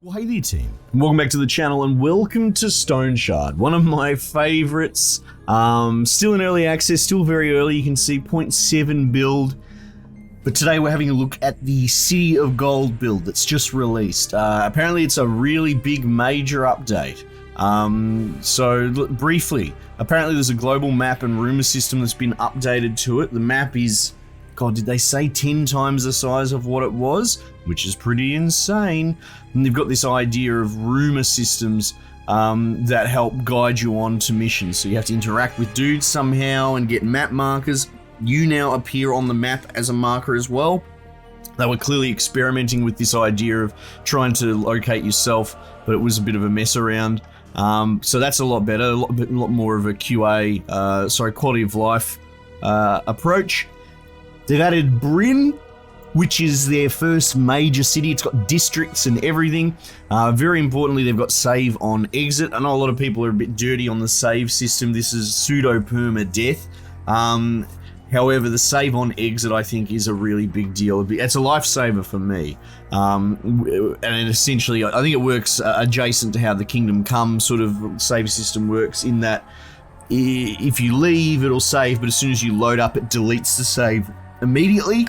Well, hey there team, welcome back to the channel and welcome to Stoneshard, one of my favorites. Still in early access, still very early, you can see 0.7 build. But today we're having a look at the City of Gold build that's just released. Apparently it's a really big major update. Briefly, apparently there's a global map and rumor system that's been updated to it. The map is, God, did they say 10 times the size of what it was? Which is pretty insane. And they've got this idea of rumor systems that help guide you on to missions. So you have to interact with dudes somehow and get map markers. You now appear on the map as a marker as well. They were clearly experimenting with this idea of trying to locate yourself, but it was a bit of a mess around. So that's a lot better, a lot more of a quality of life approach. They've added Bryn, which is their first major city. It's got districts and everything. Very importantly, they've got save on exit. I know a lot of people are a bit dirty on the save system. This is pseudo-perma-death. However, the save on exit, I think, is a really big deal. It's a lifesaver for me. And essentially, I think it works adjacent to how the Kingdom Come sort of save system works, in that if you leave, it'll save, but as soon as you load up, it deletes the save immediately,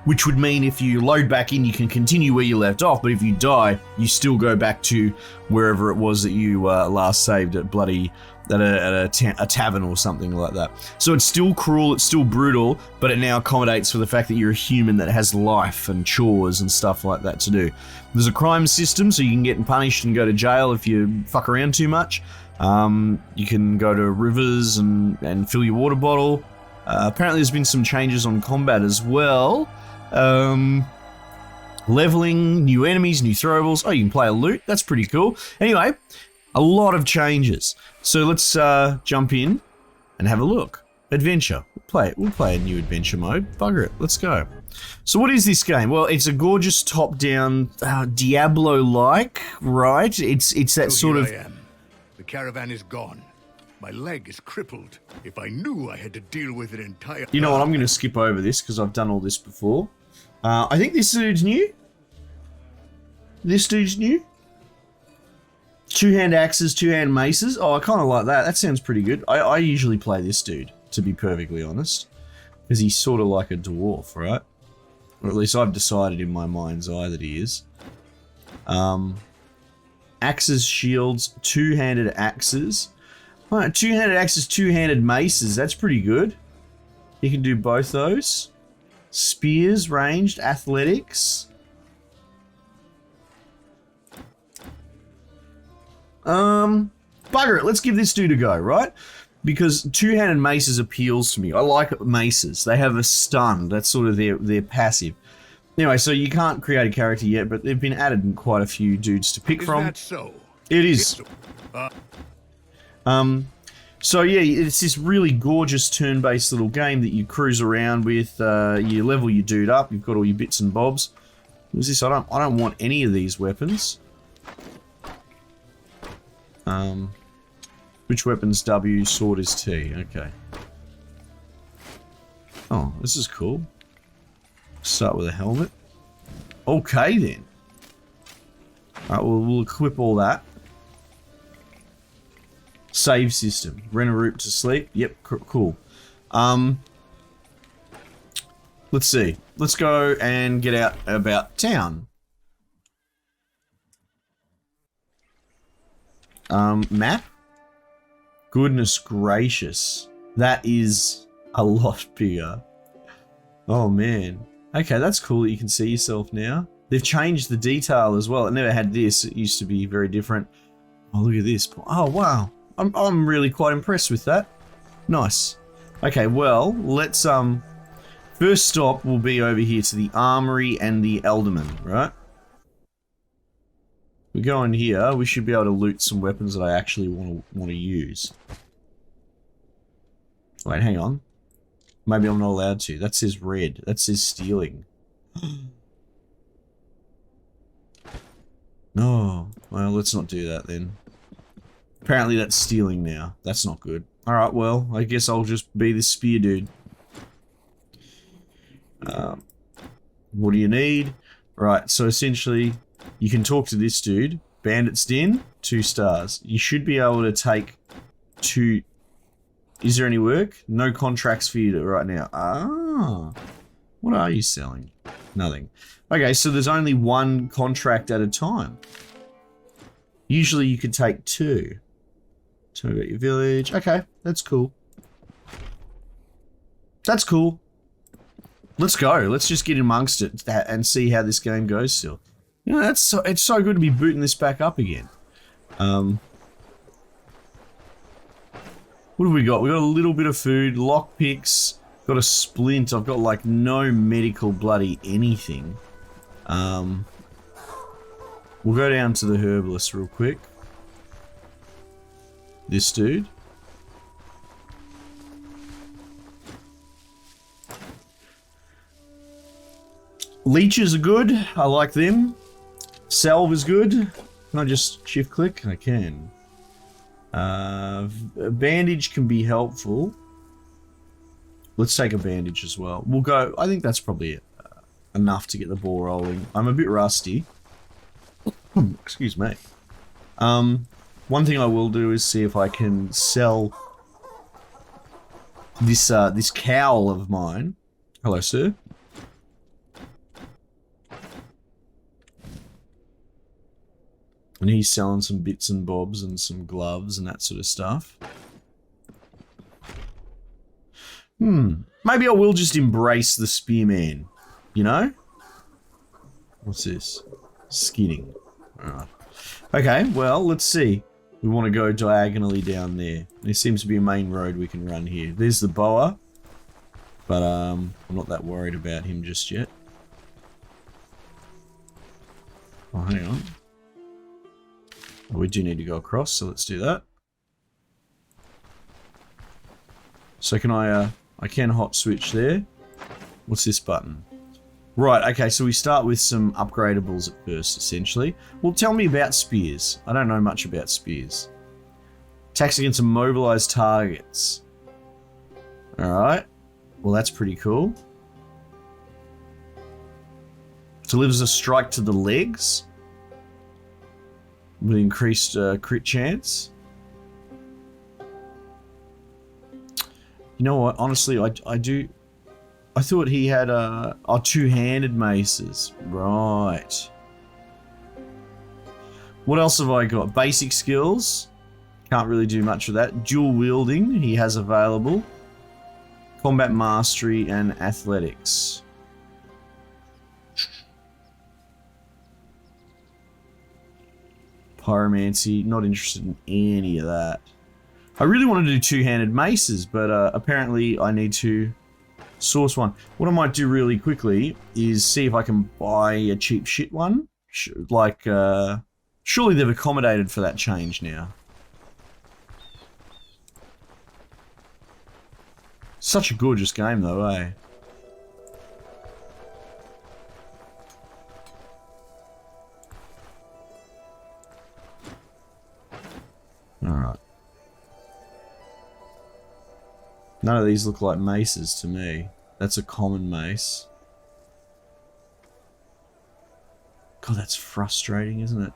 which would mean if you load back in, you can continue where you left off, but if you die, you still go back to wherever it was that you last saved at a tavern or something like that. So it's still cruel, it's still brutal, but it now accommodates for the fact that you're a human that has life and chores and stuff like that to do. There's a crime system, so you can get punished and go to jail if you fuck around too much. You can go to rivers and fill your water bottle. Apparently there's been some changes on combat as well. Leveling, new enemies, new throwables. Oh, you can play a loot. That's pretty cool. Anyway, a lot of changes. So let's jump in and have a look. Adventure. We'll play a new adventure mode. Bugger it. Let's go. So what is this game? Well, it's a gorgeous top-down Diablo-like, right? It's that sort of... I am. The caravan is gone. My leg is crippled. If I knew I had to deal with it entire... You know what? I'm going to skip over this because I've done all this before. I think this dude's new. This dude's new. Two-hand axes, two-hand maces. Oh, I kind of like that. That sounds pretty good. I usually play this dude, to be perfectly honest, because he's sort of like a dwarf, right? Or at least I've decided in my mind's eye that he is. Axes, shields, two-handed axes. Alright, two-handed axes, two-handed maces. That's pretty good. You can do both those. Spears, ranged, athletics. Bugger it. Let's give this dude a go, right? Because two-handed maces appeals to me. I like maces. They have a stun. That's sort of their passive. Anyway, so you can't create a character yet, but they've been added in quite a few dudes to pick from. Is that so? It is. So yeah, it's this really gorgeous turn-based little game that you cruise around with. You level your dude up. You've got all your bits and bobs. What's this? I don't want any of these weapons. Which weapon's W? Sword is T. Okay. Oh, this is cool. Start with a helmet. Okay then. Alright, we'll equip all that. Save system. Rent a route to sleep. Yep, cool. Let's see. Let's go and get out about town. Map? Goodness gracious. That is a lot bigger. Oh man. Okay, that's cool that you can see yourself now. They've changed the detail as well. It never had this. It used to be very different. Oh, look at this. Oh, wow. I'm really quite impressed with that. Nice. Okay, well, let's first stop will be over here to the armory and the Elderman, right? We go in here, we should be able to loot some weapons that I actually want to use. Wait, hang on. Maybe I'm not allowed to. That says red. That says stealing. No. Well, let's not do that then. Apparently that's stealing now. That's not good. Alright, well, I guess I'll just be this spear dude. What do you need? Right, so essentially, You can talk to this dude. Bandits Den, 2 stars. You should be able to take 2... Is there any work? No contracts for you right now. Ah. What are you selling? Nothing. Okay, so there's only 1 contract at a time. Usually you could take 2. Tell me about your village. Okay, that's cool. That's cool. Let's go. Let's just get amongst it and see how this game goes still. You know, it's so good to be booting this back up again. What have we got? We got a little bit of food, lockpicks, got a splint. I've got like no medical bloody anything. We'll go down to the herbalist real quick. This dude. Leeches are good. I like them. Salve is good. Can I just shift click? I can. A bandage can be helpful. Let's take a bandage as well. We'll go. I think that's probably enough to get the ball rolling. I'm a bit rusty. Excuse me. One thing I will do is see if I can sell this this cowl of mine. Hello, sir. And he's selling some bits and bobs and some gloves and that sort of stuff. Maybe I will just embrace the spearman, you know? What's this? Skinning. Alright. Okay, well, let's see. We want to go diagonally down there. There seems to be a main road we can run here. There's the boa. But I'm not that worried about him just yet. Oh, hang on. We do need to go across, so let's do that. So can I can hot switch there. What's this button? Right, okay, so we start with some upgradables at first, essentially. Well, tell me about spears. I don't know much about spears. Attacks against immobilized targets. Alright. Well, that's pretty cool. Delivers a strike to the legs. With increased crit chance. You know what? Honestly, I do... I thought he had two-handed maces. Right. What else have I got? Basic skills. Can't really do much with that. Dual wielding he has available. Combat mastery and athletics. Pyromancy, not interested in any of that. I really want to do two-handed maces, but apparently I need to source one. What I might do really quickly is see if I can buy a cheap shit one. Like, surely they've accommodated for that change now. Such a gorgeous game though, eh? Alright. None of these look like maces to me. That's a common mace. God, that's frustrating, isn't it?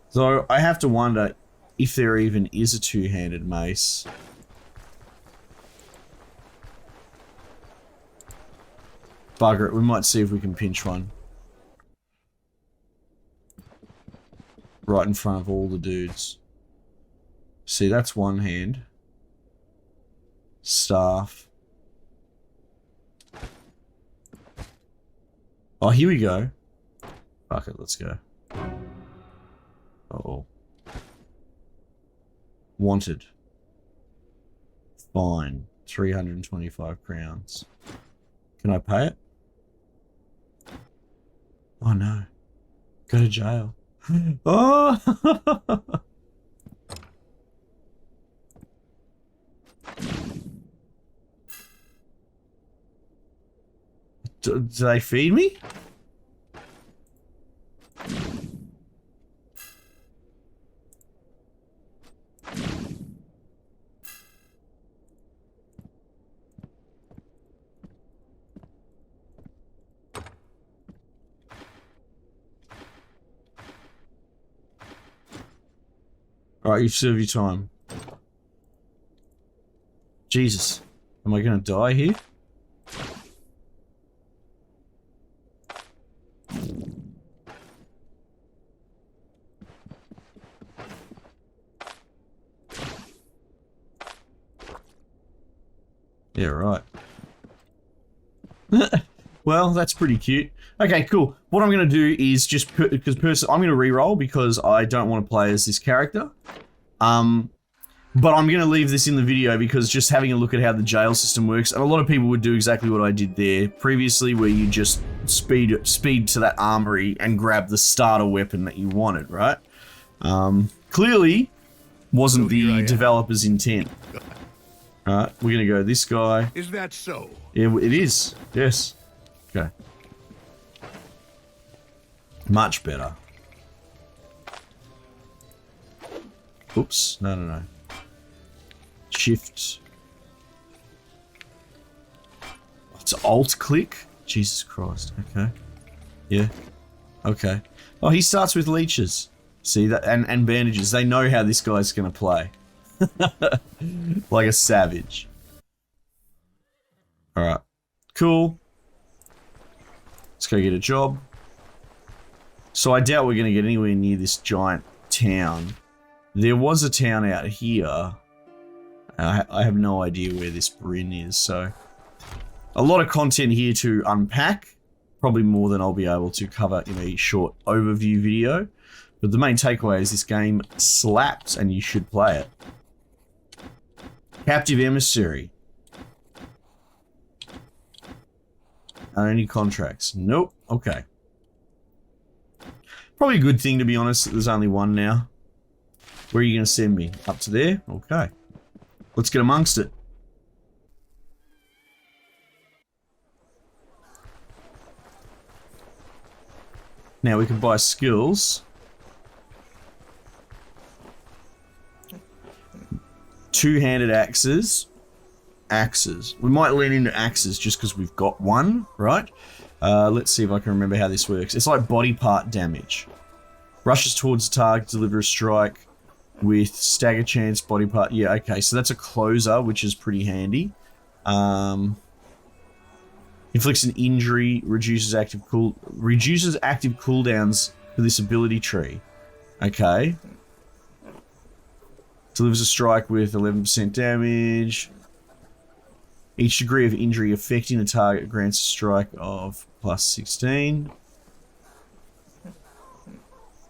So I have to wonder if there even is a two-handed mace. Bugger it, we might see if we can pinch one. Right in front of all the dudes. See, that's one hand. Staff. Oh, here we go. Fuck it, let's go. Uh-oh. Wanted. Fine. 325 crowns. Can I pay it? Oh no. Go to jail. Oh! Do they feed me? Alright, you've served your time. Jesus. Am I gonna die here? Yeah, right. Well, that's pretty cute. Okay, cool. What I'm going to do is just I'm going to reroll because I don't want to play as this character. But I'm going to leave this in the video because just having a look at how the jail system works, and a lot of people would do exactly what I did there previously, where you just speed to that armory and grab the starter weapon that you wanted, right? Clearly wasn't the developer's intent. Alright, we're gonna go this guy. Is that so? Yeah, it is. Yes. Okay. Much better. Oops. No. Shift. It's alt click? Jesus Christ. Okay. Yeah. Okay. Oh, he starts with leeches. See that? And bandages. They know how this guy's gonna play. Like a savage. Alright. Cool. Let's go get a job. So I doubt we're going to get anywhere near this giant town. There was a town out here. I have no idea where this Bryn is, so... A lot of content here to unpack. Probably more than I'll be able to cover in a short overview video. But the main takeaway is this game slaps and you should play it. Captive emissary. Any contracts? Nope. Okay. Probably a good thing, to be honest, that there's only one now. Where are you going to send me? Up to there? Okay. Let's get amongst it. Now we can buy skills. Two-handed axes. Axes. We might lean into axes just because we've got one, right? Let's see if I can remember how this works. It's like body part damage. Rushes towards the target, deliver a strike with stagger chance, body part. Yeah, okay, so that's a closer, which is pretty handy. Inflicts an injury, reduces active cooldowns for this ability tree. Okay. Delivers a strike with 11% damage. Each degree of injury affecting the target grants a strike of plus 16.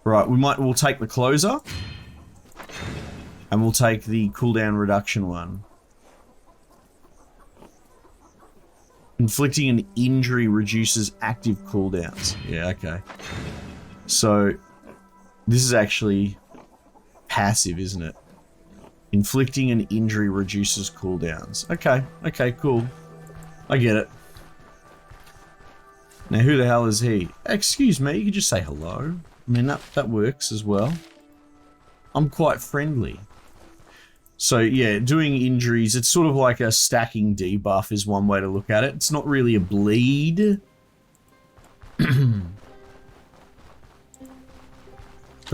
Right, we'll take the closer. And we'll take the cooldown reduction one. Inflicting an injury reduces active cooldowns. Yeah, okay. So, this is actually passive, isn't it? Inflicting an injury reduces cooldowns. Okay, okay, cool. I get it. Now, who the hell is he? Excuse me, you could just say hello. I mean, that works as well. I'm quite friendly. So, yeah, doing injuries, it's sort of like a stacking debuff is one way to look at it. It's not really a bleed. But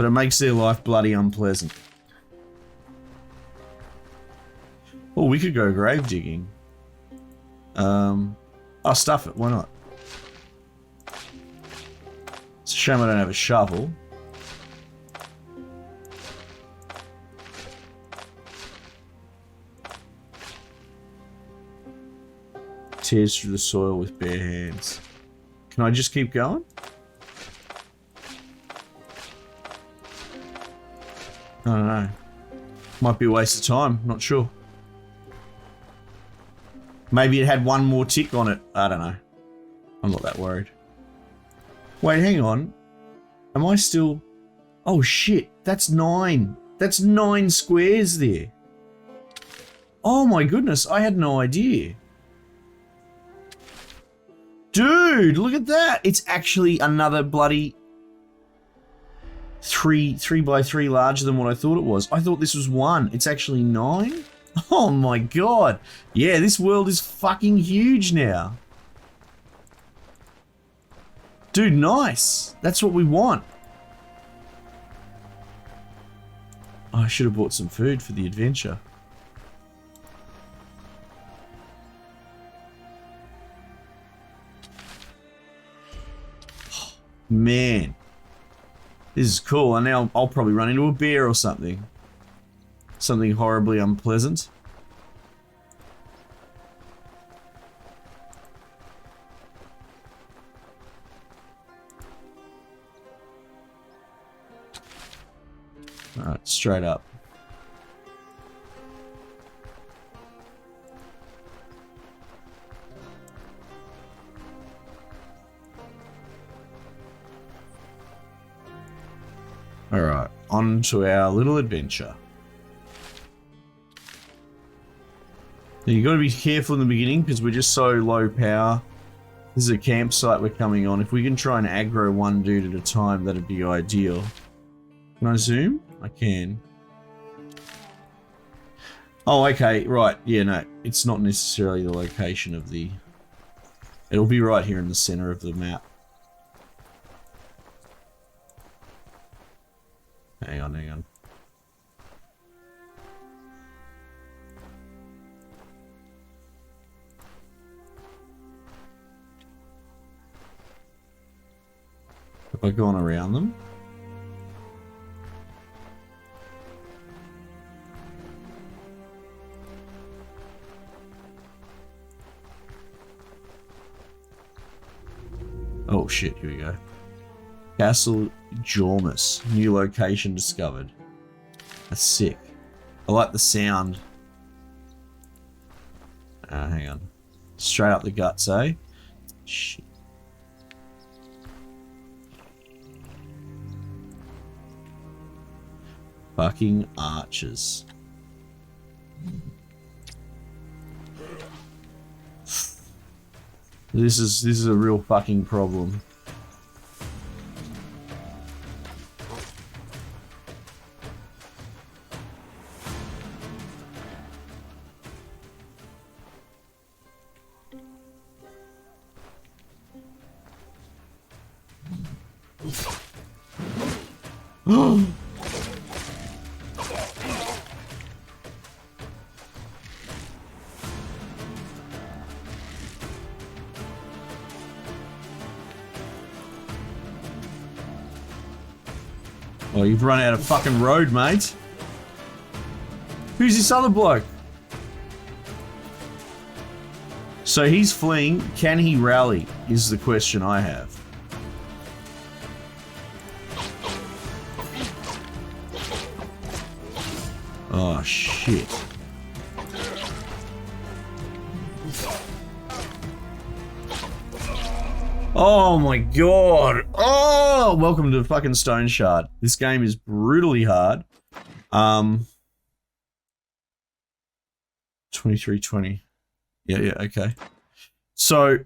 it makes their life bloody unpleasant. Oh, we could go grave digging. I'll stuff it, why not? It's a shame I don't have a shovel. Tears through the soil with bare hands. Can I just keep going? I don't know. Might be a waste of time, not sure. Maybe it had one more tick on it. I don't know. I'm not that worried. Wait, hang on. Am I still... Oh shit, that's 9. That's 9 squares there. Oh my goodness, I had no idea. Dude, look at that. It's actually another bloody 3 by 3 larger than what I thought it was. I thought this was 1. It's actually 9? Oh my god. Yeah, this world is fucking huge now. Dude, nice. That's what we want. Oh, I should have bought some food for the adventure. Man. This is cool. And now I'll probably run into a bear or something. Something horribly unpleasant. Alright, straight up. Alright, on to our little adventure. Now you got to be careful in the beginning because we're just so low power. This is a campsite we're coming on. If we can try and aggro one dude at a time, that'd be ideal. Can I zoom? I can. Oh, okay, right. Yeah, no, it's not necessarily the location of the... It'll be right here in the center of the map. Hang on, hang on. Have I gone around them? Oh shit, here we go. Castle Jormus. New location discovered. That's sick. I like the sound. Hang on. Straight up the guts, eh? Shit. Fucking archers. This is a real fucking problem. Oh, you've run out of fucking road, mate. Who's this other bloke? So he's fleeing. Can he rally? Is the question I have. Oh, shit. Oh my god. Oh, welcome to fucking Stoneshard. This game is brutally hard. 2320. Yeah, okay. So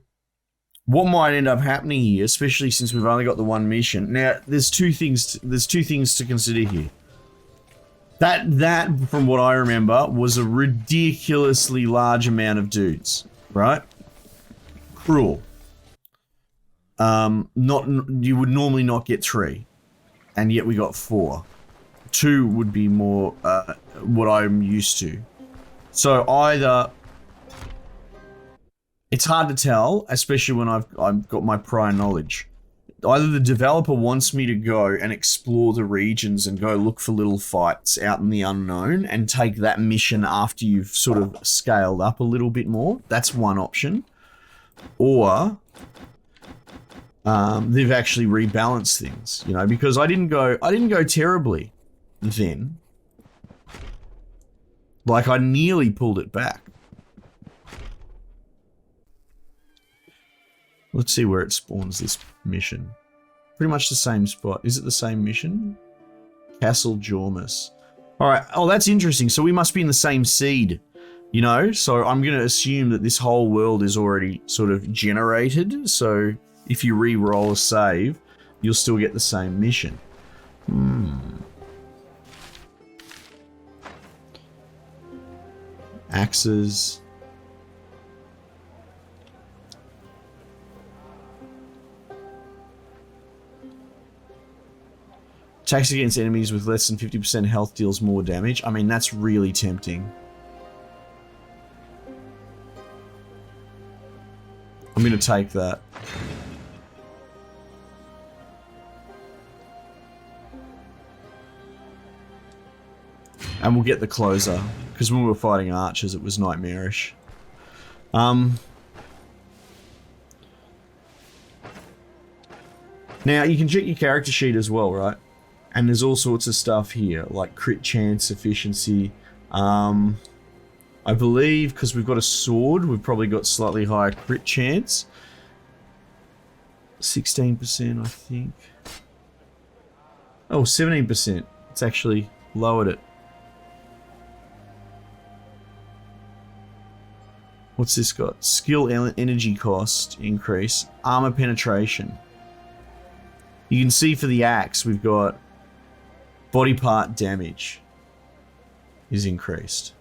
what might end up happening here, especially since we've only got the one mission. Now, there's two things to consider here. That from what I remember was a ridiculously large amount of dudes, right? Cruel. You would normally not get 3, and yet we got 4. 2 would be more what I'm used to. So either it's hard to tell, especially when I've got my prior knowledge. Either the developer wants me to go and explore the regions and go look for little fights out in the unknown and take that mission after you've sort of scaled up a little bit more. That's one option. Or they've actually rebalanced things, you know, because I didn't go terribly then. Like, I nearly pulled it back. Let's see where it spawns this mission. Pretty much the same spot. Is it the same mission? Castle Jormus. Alright, oh, that's interesting. So we must be in the same seed, you know? So I'm going to assume that this whole world is already sort of generated. So if you re-roll a save, you'll still get the same mission. Axes. Attacks against enemies with less than 50% health deals more damage. I mean, that's really tempting. I'm going to take that. And we'll get the closer, because when we were fighting archers, it was nightmarish. Now, you can check your character sheet as well, right? And there's all sorts of stuff here, like crit chance, efficiency. I believe, because we've got a sword, we've probably got slightly higher crit chance. 16%, I think. Oh, 17%. It's actually lowered it. What's this got? Skill energy cost increase. Armor penetration. You can see for the axe, we've got body part damage is increased.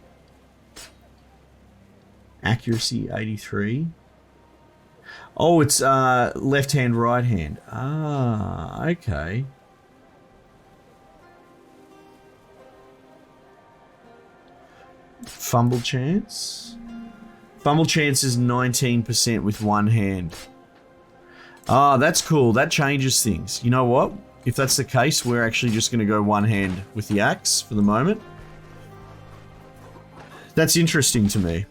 Accuracy 83. Oh, it's left hand, right hand. Ah, okay. Fumble chance. Fumble chance is 19% with one hand. Ah, that's cool. That changes things. You know what? If that's the case, we're actually just going to go one hand with the axe for the moment. That's interesting to me.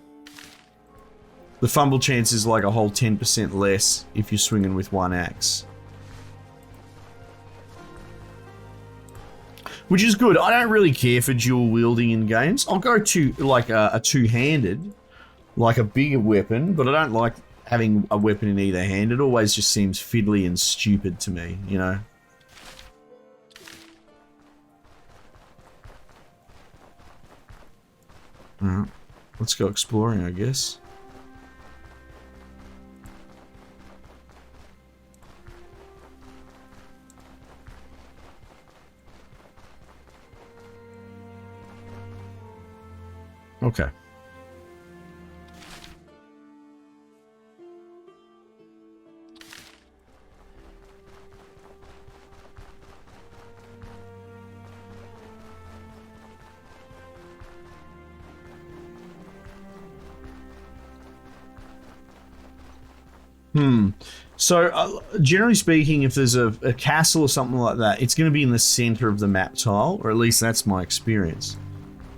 The fumble chance is like a whole 10% less if you're swinging with one axe. Which is good. I don't really care for dual wielding in games. I'll go to like a two-handed, like a bigger weapon, but I don't like having a weapon in either hand. It always just seems fiddly and stupid to me, you know? Alright, let's go exploring, I guess. Okay. So, generally speaking, if there's a castle or something like that, it's going to be in the center of the map tile, or at least that's my experience.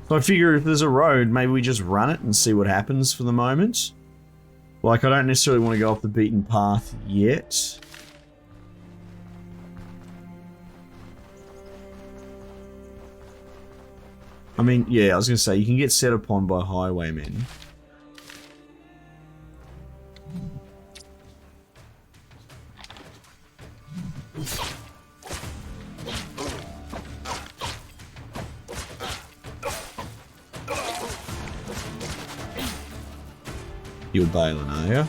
So I figure if there's a road, maybe we just run it and see what happens for the moment. Like, I don't necessarily want to go off the beaten path yet. I mean, yeah, I was going to say, you can get set upon by highwaymen. You're bailing, are you?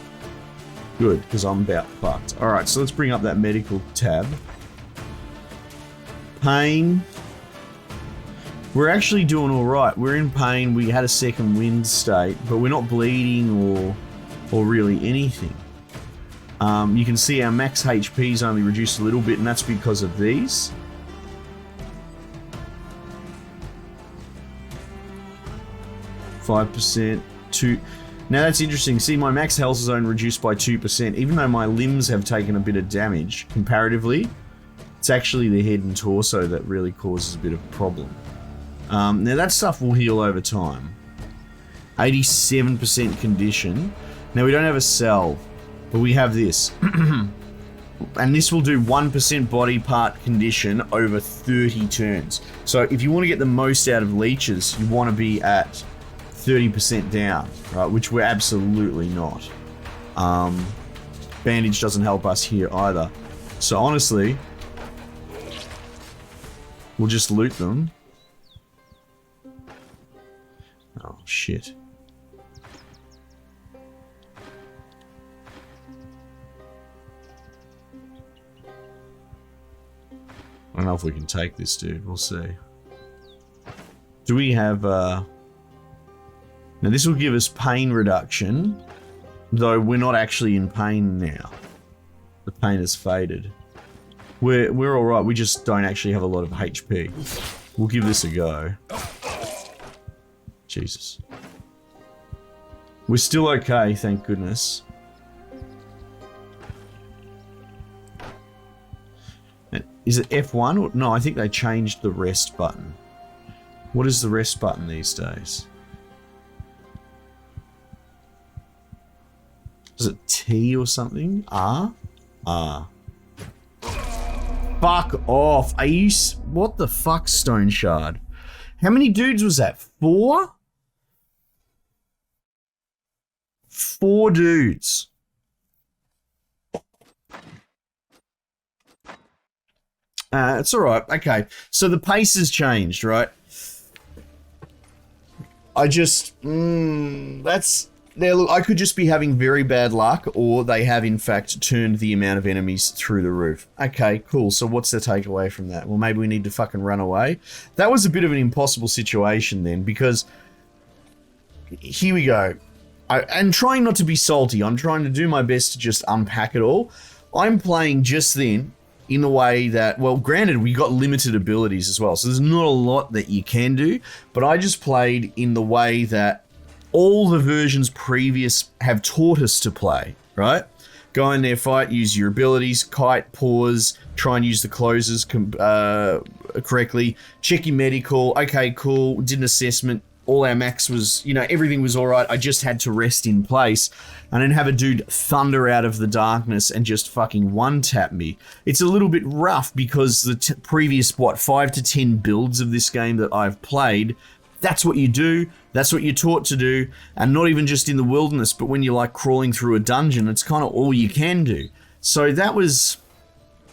Good, because I'm about fucked. Alright, so let's bring up that medical tab. Pain. We're actually doing alright. We're in pain. We had a second wind state, but we're not bleeding or really anything. You can see our max HP is only reduced a little bit, and that's because of these. %, 2. Now that's interesting. See, my max health is only reduced by 2%, even though my limbs have taken a bit of damage comparatively. It's actually the head and torso that really causes a bit of a problem. Now that stuff will heal over time. 87% condition. Now we don't have a salve, but we have this. And this will do 1% body part condition over 30 turns. So if you want to get the most out of leeches, you want to be at 30% down, right? Which we're absolutely not. Bandage doesn't help us here either. So honestly, we'll just loot them. Oh, shit. I don't know if we can take this, dude. We'll see. Do we have, Now this will give us pain reduction, though we're not actually in pain now. The pain has faded. We're all right. We just don't actually have a lot of HP. We'll give this a go. Jesus. We're still okay, thank goodness. Is it F1? Or, no, I think they changed the rest button. What is the rest button these days? Is it T or something? R? R. Fuck off. Are you... What the fuck, Stoneshard? How many dudes was that? 4? 4 dudes. It's alright. Okay. So the pace has changed, right? I just... that's... I could just be having very bad luck, or they have in fact turned the amount of enemies through the roof. Okay, cool. So what's the takeaway from that? Well, maybe we need to fucking run away. That was a bit of an impossible situation then, because here we go. And trying not to be salty, I'm trying to do my best to just unpack it all. I'm playing just then in the way that, well, granted, we got limited abilities as well, so there's not a lot that you can do, but I just played in the way that all the versions previous have taught us to play, right? Go in there, fight, use your abilities, kite, pause, try and use the closes correctly, check your medical, okay, cool, did an assessment, all our max was, you know, everything was all right, I just had to rest in place, and then have a dude thunder out of the darkness and just fucking one-tap me. It's a little bit rough because the previous, 5 to 10 builds of this game that I've played, that's what you do, that's what you're taught to do, and not even just in the wilderness, but when you're like crawling through a dungeon, it's kind of all you can do. So that was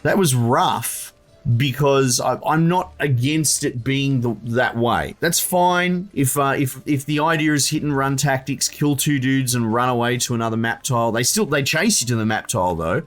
rough, because I'm not against it being that way. That's fine if the idea is hit and run tactics, kill 2 dudes and run away to another map tile. They chase you to the map tile though,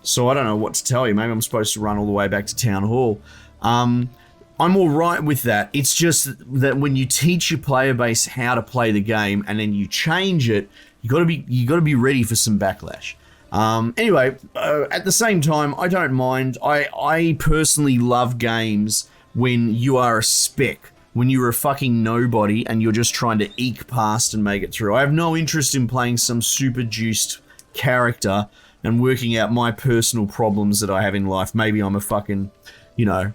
so I don't know what to tell you. Maybe I'm supposed to run all the way back to Town Hall. I'm all right with that. It's just that when you teach your player base how to play the game and then you change it, you got to be ready for some backlash. Anyway, at the same time, I don't mind. I personally love games when you are a spec, when you're a fucking nobody and you're just trying to eke past and make it through. I have no interest in playing some super juiced character and working out my personal problems that I have in life. Maybe I'm a fucking, you know,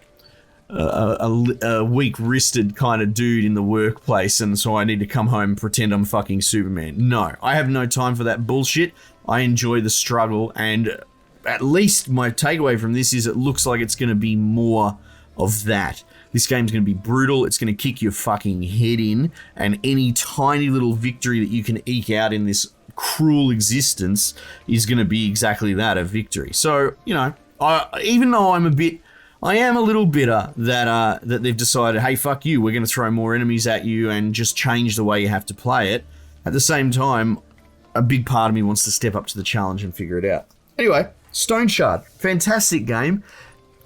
a weak-wristed kind of dude in the workplace, and so I need to come home and pretend I'm fucking Superman. No, I have no time for that bullshit. I enjoy the struggle, and at least my takeaway from this is it looks like it's going to be more of that. This game's going to be brutal, it's going to kick your fucking head in, and any tiny little victory that you can eke out in this cruel existence is going to be exactly that, a victory. So, you know, even though I am a little bitter that they've decided, hey, fuck you, we're going to throw more enemies at you and just change the way you have to play it. At the same time, a big part of me wants to step up to the challenge and figure it out. Anyway, Stoneshard, fantastic game,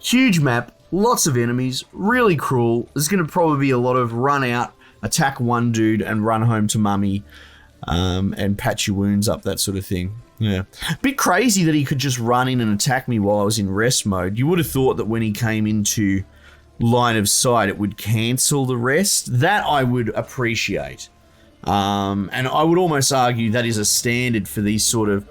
huge map, lots of enemies, really cruel. There's going to probably be a lot of run out, attack one dude and run home to mummy, and patch your wounds up, that sort of thing. Yeah. Bit crazy that he could just run in and attack me while I was in rest mode. You would have thought that when he came into line of sight, it would cancel the rest. That I would appreciate. And I would almost argue that is a standard for these sort of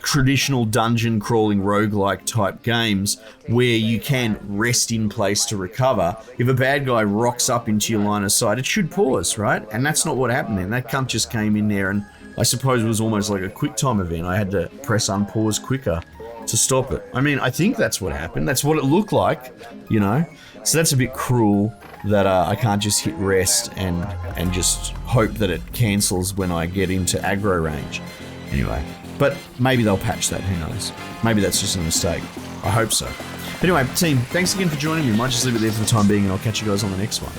traditional dungeon crawling roguelike type games where you can rest in place to recover. If a bad guy rocks up into your line of sight, it should pause, right? And that's not what happened then. That cunt just came in there and I suppose it was almost like a quick time event. I had to press unpause quicker to stop it. I mean, I think that's what happened. That's what it looked like, you know? So that's a bit cruel that I can't just hit rest and just hope that it cancels when I get into aggro range. Anyway, but maybe they'll patch that, who knows? Maybe that's just a mistake. I hope so. Anyway, team, thanks again for joining me. Might just leave it there for the time being and I'll catch you guys on the next one.